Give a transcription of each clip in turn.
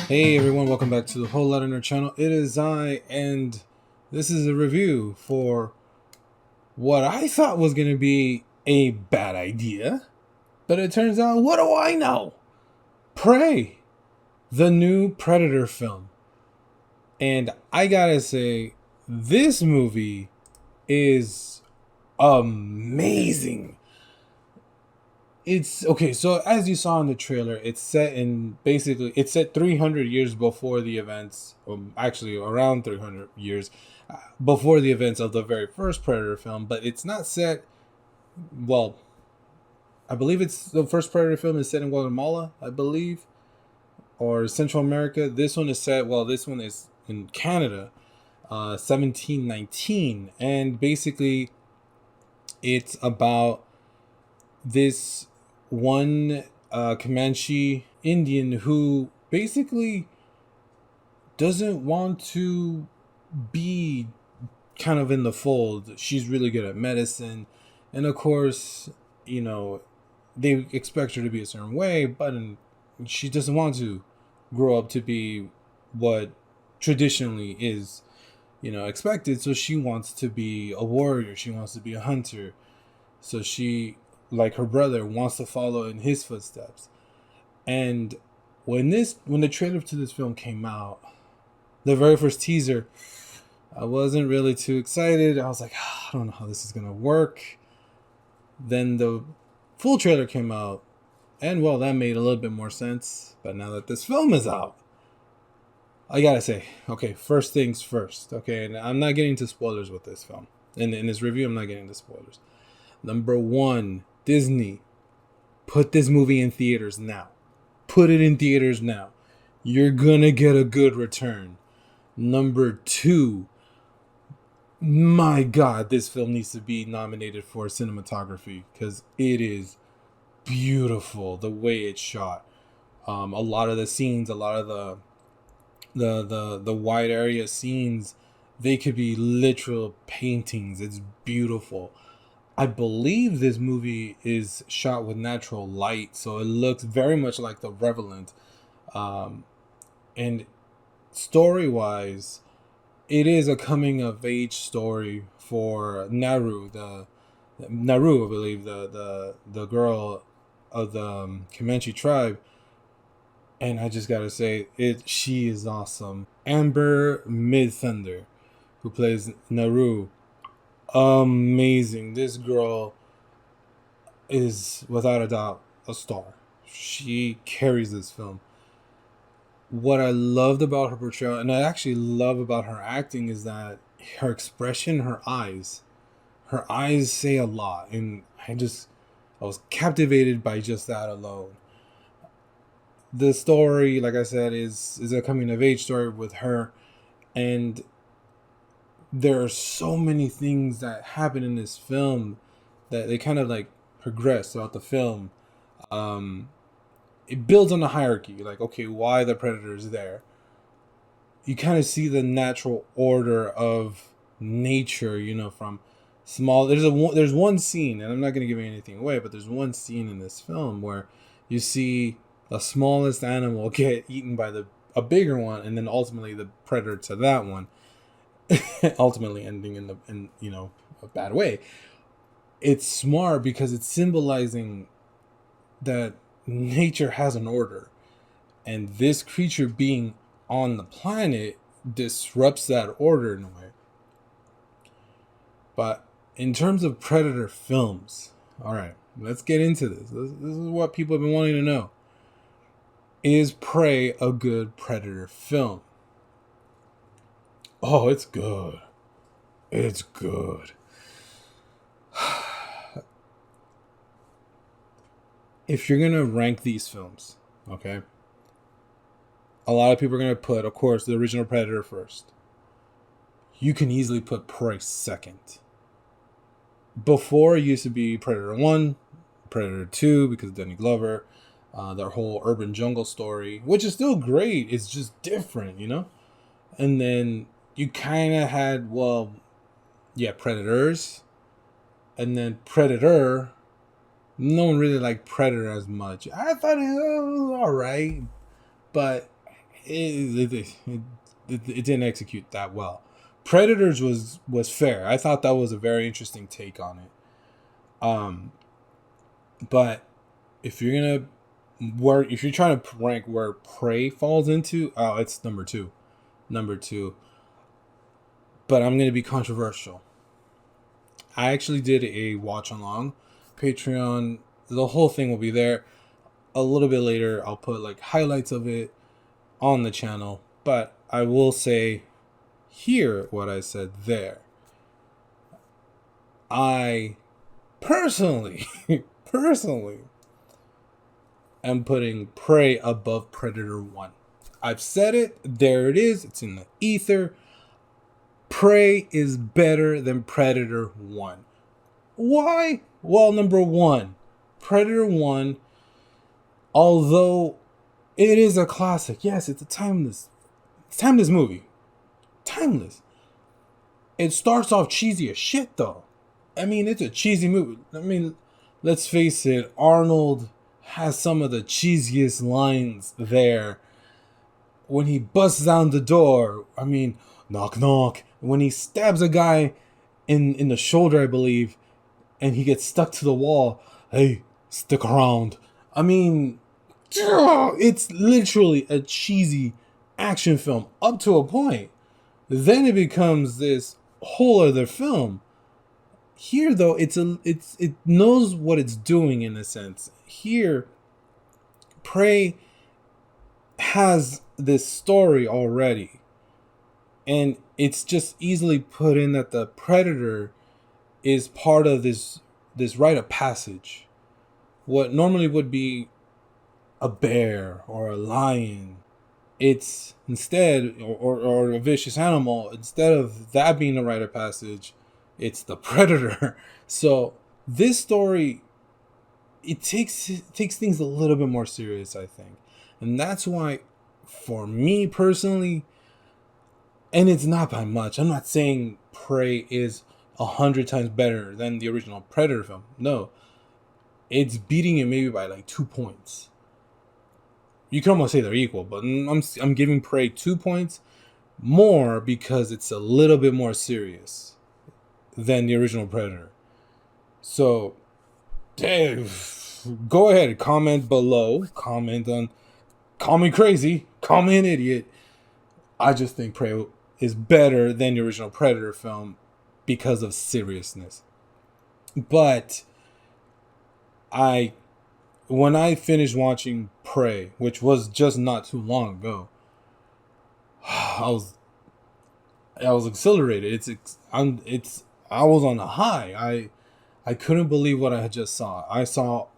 Hey everyone, welcome back to the Whole Lot Nerd channel. It is I, and this is a review for what I thought was going to be a bad idea, but it turns out, what do I know? Prey, the new Predator film. And I gotta say, this movie is amazing. It's okay. So as you saw in the trailer, it's set 300 years before the events, actually around 300 years before the events of the very first Predator film. But it's not set. Well, I believe it's the first Predator film is set in Guatemala, I believe, or Central America. This one is set. Well, this one is in Canada, 1719, and basically it's about this one Comanche Indian who basically doesn't want to be kind of in the fold. She's really good at medicine, and of course, you know, they expect her to be a certain way, but she doesn't want to grow up to be what traditionally is, expected. So she wants to be a warrior. She wants to be a hunter. So she, like her brother, wants to follow in his footsteps. And when the trailer to this film came out, the very first teaser, I wasn't really too excited. I was like, I don't know how this is gonna work. Then the full trailer came out, and well, that made a little bit more sense. But now that this film is out, I gotta say, okay, first things first. Okay, and I'm not getting into spoilers with this film. In this review, I'm not getting into spoilers. Number one, Disney, put this movie in theaters now. Put it in theaters now. You're gonna get a good return. Number two, my God, this film needs to be nominated for cinematography because it is beautiful the way it's shot. A lot of the scenes, a lot of the wide area scenes, they could be literal paintings. It's beautiful. I believe this movie is shot with natural light, so it looks very much like The Revenant. Um, and story wise, it is a coming of age story for Naru, I believe, the girl of the Comanche tribe. And I just gotta say, she is awesome. Amber Mid Thunder, who plays Naru, amazing. This girl is without a doubt a star. She carries this film. What I loved about her portrayal, and I actually love about her acting, is that her expression, her eyes say a lot, and I was captivated by just that alone. The story, like I said, is a coming of age story with her, and there are so many things that happen in this film that they kind of like progress throughout the film. Um, it builds on the hierarchy, like, okay, why the predator is there. You kind of see the natural order of nature, from small. There's one scene, and I'm not going to give anything away, but there's one scene in this film where you see the smallest animal get eaten by the a bigger one, and then ultimately the predator to that one, ultimately ending in a bad way. It's smart because it's symbolizing that nature has an order, and this creature being on the planet disrupts that order in a way. But in terms of Predator films, all right, let's get into this. This is what people have been wanting to know. Is Prey a good Predator film? Oh, it's good. It's good. If you're going to rank these films, okay, a lot of people are going to put, of course, the original Predator first. You can easily put Prey second. Before, it used to be Predator 1, Predator 2, because of Danny Glover, their whole urban jungle story, which is still great. It's just different. And then you kind of had, well, yeah, Predators, and then Predator. No one really liked Predator as much. I thought it was all right, but it didn't execute that well. Predators was fair. I thought that was a very interesting take on it. Um, but if you're gonna if you're trying to rank where Prey falls into, oh, it's number two, number two. But I'm gonna be controversial. I actually did a watch along, Patreon. The whole thing will be there. A little bit later, I'll put like highlights of it on the channel. But I will say here what I said there. I personally, personally, am putting Prey above Predator 1. I've said it. There it is. It's in the ether. Prey is better than Predator 1. Why? Well, number one, Predator 1, although it is a classic, yes, it's timeless movie. Timeless. It starts off cheesy as shit, though. I mean, it's a cheesy movie. I mean, let's face it, Arnold has some of the cheesiest lines there. When he busts down the door, I mean, knock, knock. When he stabs a guy in the shoulder, I believe, and he gets stuck to the wall, hey, stick around. I mean, it's literally a cheesy action film up to a point. Then it becomes this whole other film. Here, though, it knows what it's doing in a sense. Here, Prey has this story already, and it's just easily put in that the Predator is part of this rite of passage. What normally would be a bear or a lion, it's instead, or a vicious animal, instead of that being a rite of passage, it's the Predator. So this story, it takes things a little bit more serious, I think. And that's why, for me personally, and it's not by much, I'm not saying Prey is 100 times better than the original Predator film. No. It's beating it maybe by like 2 points. You can almost say they're equal, but I'm giving Prey 2 points more because it's a little bit more serious than the original Predator. So, go ahead, comment below. Comment on, call me crazy, call me an idiot. I just think Prey is better than the original Predator film because of seriousness. But when I finished watching Prey, which was just not too long ago, I was exhilarated. I was on a high. I couldn't believe what I had just saw. I saw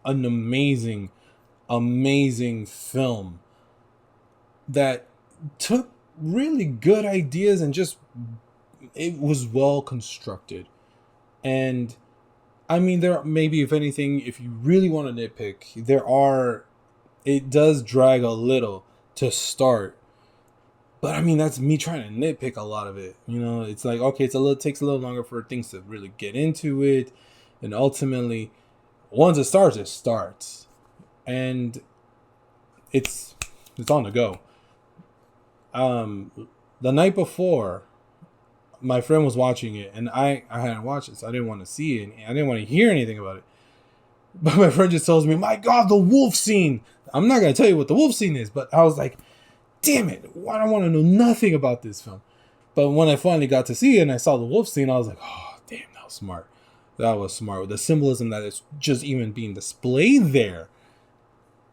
an amazing film that took really good ideas and just, it was well constructed. And I mean, there maybe, if anything, if you really want to nitpick, it does drag a little to start. But I mean, that's me trying to nitpick a lot of it. You know, it's like, okay, takes a little longer for things to really get into it. And ultimately, once it starts. And it's on the go. The night before, my friend was watching it, and I hadn't watched it, so I didn't want to see it. I didn't want to hear anything about it. But my friend just tells me, my God, the wolf scene. I'm not going to tell you what the wolf scene is, but I was like, damn it, I don't want to know nothing about this film. But when I finally got to see it and I saw the wolf scene, I was like, oh, damn, that was smart. That was smart. The symbolism that is just even being displayed there.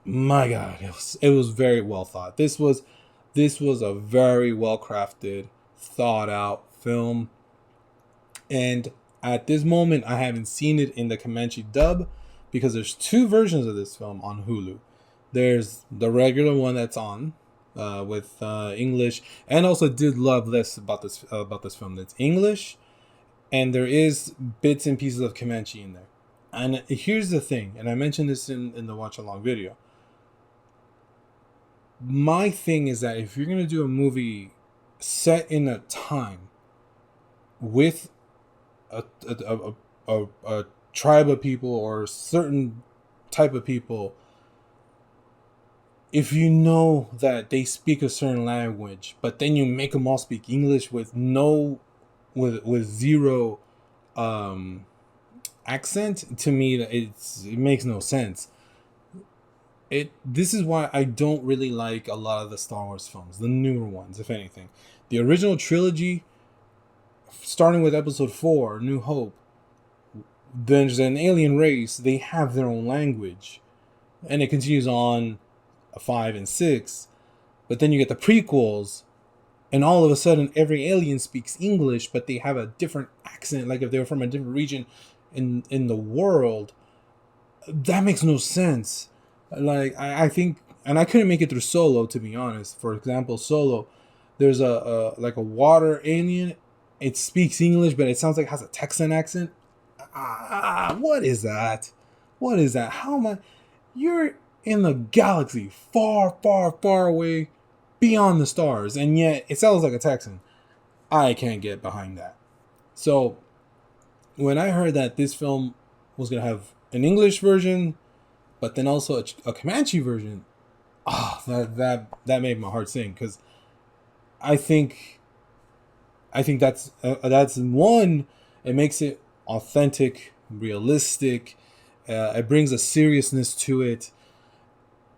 My God, it was very well thought. This was a very well crafted, thought out film. And at this moment, I haven't seen it in the Comanche dub because there's 2 versions of this film on Hulu. There's the regular one that's on with English, and also did love this about this film. That's English, and there is bits and pieces of Comanche in there. And here's the thing, and I mentioned this in the watch along video. My thing is that if you're gonna do a movie set in a time with a tribe of people or a certain type of people, if you know that they speak a certain language, but then you make them all speak English with with zero um, accent, to me, it makes no sense. This is why I don't really like a lot of the Star Wars films, the newer ones, if anything. The original trilogy, starting with Episode 4, New Hope, there's an alien race. They have their own language, and it continues on 5 and 6. But then you get the prequels, and all of a sudden every alien speaks English, but they have a different accent, like if they were from a different region in the world. That makes no sense. Like I think, and I couldn't make it through Solo, to be honest. For example, Solo, there's a like a water alien. It speaks English, but it sounds like it has a Texan accent. What is that? What is that? How am I? You're in the galaxy, far, far, far away, beyond the stars, and yet it sounds like a Texan. I can't get behind that. So when I heard that this film was gonna have an English version, but then also a Comanche version, that made my heart sing, because I think that's one. It makes it authentic, realistic. It brings a seriousness to it,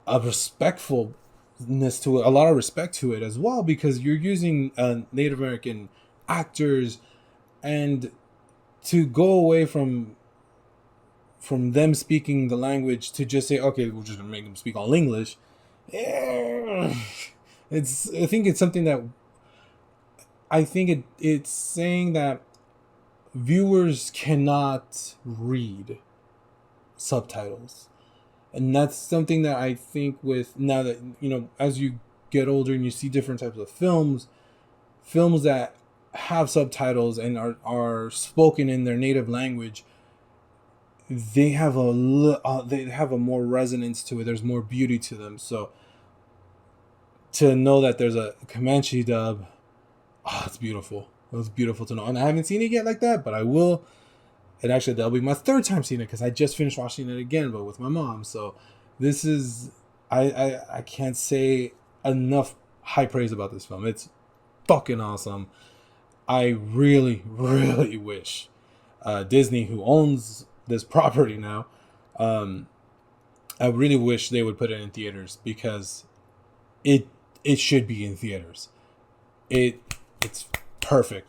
a respectfulness to it, a lot of respect to it as well, because you're using Native American actors, and to go away from them speaking the language to just say, okay, we're just gonna make them speak all English. I think it's something that it's saying that viewers cannot read subtitles. And that's something that I think, with now that, as you get older and you see different types of films that have subtitles and are spoken in their native language, they have a more resonance to it. There's more beauty to them. So to know that there's a Comanche dub, it's beautiful. It was beautiful to know. And I haven't seen it yet like that, but I will. And actually, that'll be my third time seeing it, because I just finished watching it again, but with my mom. So this is, I can't say enough high praise about this film. It's fucking awesome. I really, really wish Disney, who owns this property now, I really wish they would put it in theaters, because it should be in theaters. It's perfect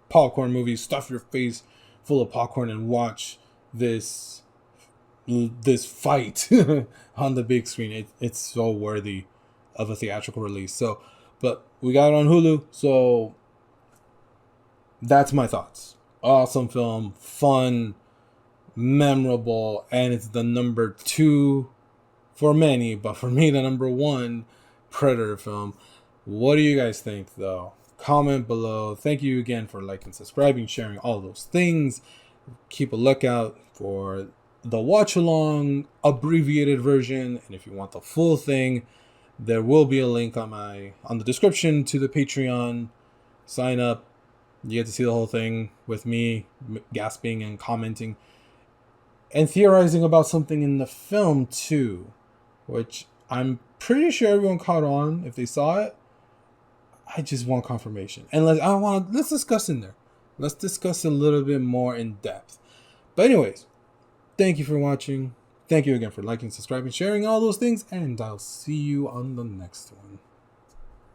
popcorn movie. Stuff your face full of popcorn and watch this fight on the big screen. It's so worthy of a theatrical release. So, but we got it on Hulu, so that's my thoughts. Awesome film, fun, memorable, and it's the number 2 for many, but for me, the number 1 Predator film. What do you guys think, though? Comment below. Thank you again for liking, subscribing, sharing, all those things. Keep a lookout for the watch along abbreviated version, and if you want the full thing, there will be a link on the description to the Patreon. Sign up. You get to see the whole thing with me gasping and commenting and theorizing about something in the film too, which I'm pretty sure everyone caught on if they saw it. I just want confirmation, and let's discuss in there. Let's discuss a little bit more in depth. But anyways, thank you for watching. Thank you again for liking, subscribing, sharing, all those things, and I'll see you on the next one.